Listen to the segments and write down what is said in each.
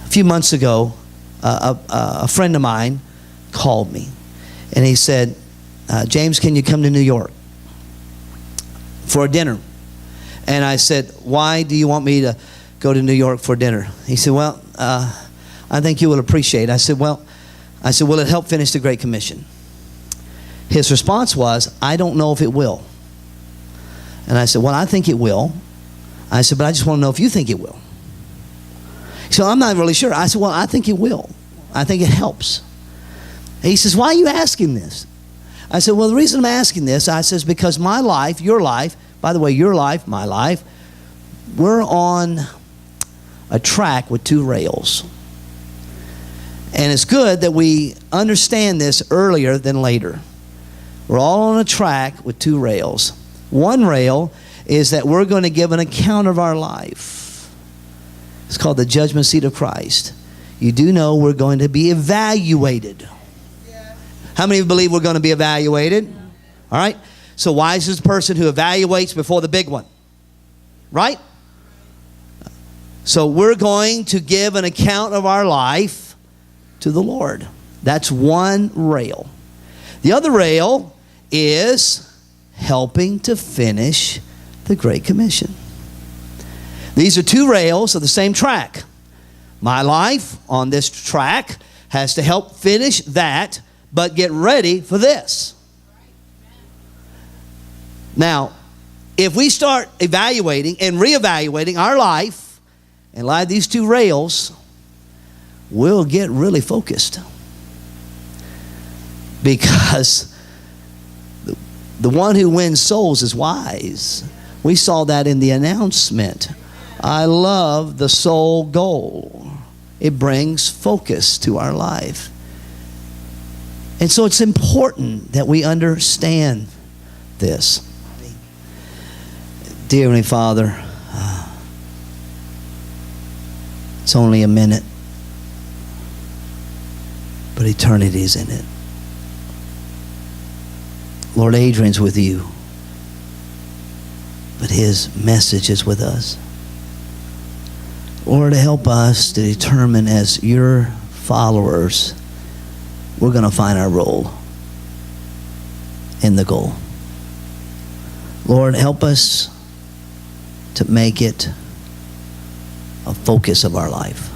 A few months ago, a friend of mine called me, and he said, James, can you come to New York for a dinner? And I said, why do you want me to go to New York for dinner? He said, well, I think you will appreciate it. I said, will it help finish the Great Commission? His response was, I don't know if it will. And I said, well, I think it will. I said, but I just want to know if you think it will. So I'm not really sure. I said, well, I think it will. I think it helps. And he says, why are you asking this? I said, well, the reason I'm asking this, I says, because my life, your life, by the way, your life, my life, we're on a track with two rails. And it's good that we understand this earlier than later. We're all on a track with two rails. One rail is that we're going to give an account of our life. It's called the judgment seat of Christ. You do know we're going to be evaluated. How many of you believe we're going to be evaluated? All right. So wise is the person who evaluates before the big one. Right? So we're going to give an account of our life to the Lord. That's one rail. The other rail is helping to finish the Great Commission. These are two rails of the same track. My life on this track has to help finish that, but get ready for this. Now, if we start evaluating and reevaluating our life and lie these two rails, we'll get really focused. Because the one who wins souls is wise. We saw that in the announcement. I love the soul goal. It brings focus to our life. And so it's important that we understand this. Dear Heavenly Father, it's only a minute, but eternity's in it. Lord, Adrian's with you, but his message is with us. Lord, help us to determine as your followers, we're going to find our role in the goal. Lord, help us to make it a focus of our life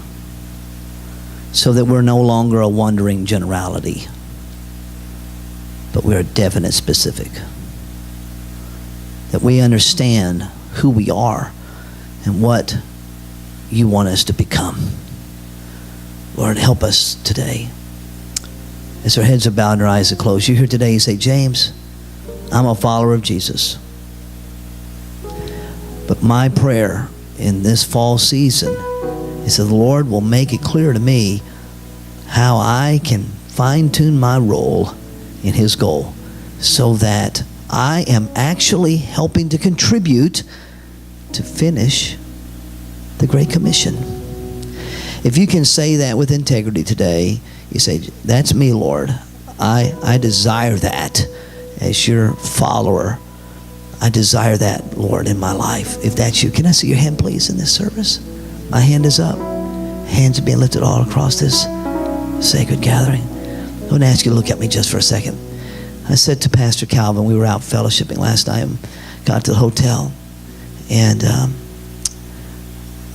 so that we're no longer a wandering generality, but we're definite specific. That we understand who we are and what you want us to become. Lord, help us today. As our heads are bowed and our eyes are closed, you're here today, you say, James, I'm a follower of Jesus. But my prayer in this fall season is that the Lord will make it clear to me how I can fine-tune my role in his goal so that I am actually helping to contribute to finish the Great Commission. If you can say that with integrity today, you say, that's me, Lord. I desire that as your follower. I desire that, Lord, in my life. If that's you, can I see your hand, please, in this service? My hand is up. Hands are being lifted all across this sacred gathering. I want to ask you to look at me just for a second. I said to Pastor Calvin, we were out fellowshipping last night and got to the hotel. And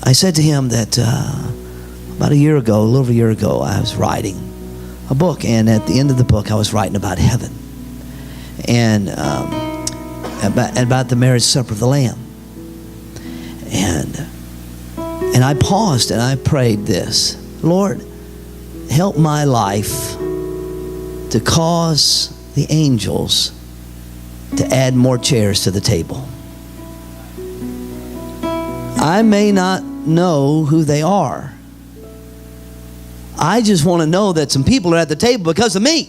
I said to him that about a year ago, a little over a year ago, I was writing a book. And at the end of the book, I was writing about heaven. And about the marriage supper of the Lamb. And I paused and I prayed this. Lord, help my life to cause the angels to add more chairs to the table. I may not know who they are. I just want to know that some people are at the table because of me.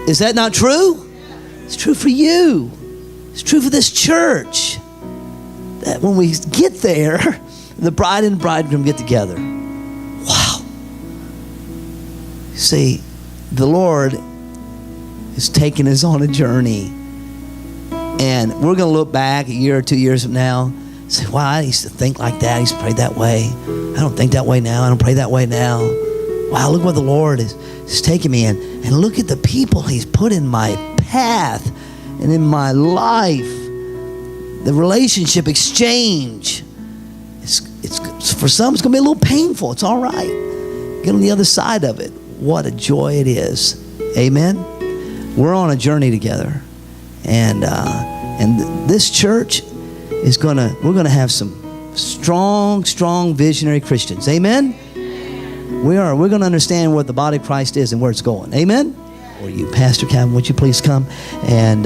Is that not true? It's true for you. It's true for this church. That when we get there, the bride and bridegroom get together. Wow. See, the Lord is taking us on a journey. And we're going to look back a year or 2 years from now say, wow, I used to think like that. I used to pray that way. I don't think that way now. I don't pray that way now. Wow, look where the Lord is taking me in. And look at the people He's put in my path and in my life. The relationship exchange. It's for some, it's going to be a little painful. It's all right. Get on the other side of it. What a joy it is. Amen. We're on a journey together. And this church is we're going to have some strong visionary Christians. Amen. We're going to understand what the body of Christ is and where it's going. Amen. Or you, Pastor Calvin, would you please come? And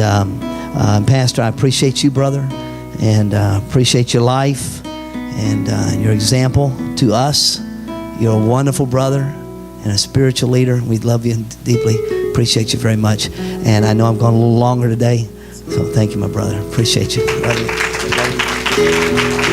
Pastor, I appreciate you, brother, and appreciate your life and your example to us. You're a wonderful brother and a spiritual leader. We love you deeply. Appreciate you very much. And I know I'm going a little longer today, so thank you, my brother. Appreciate you. Love you.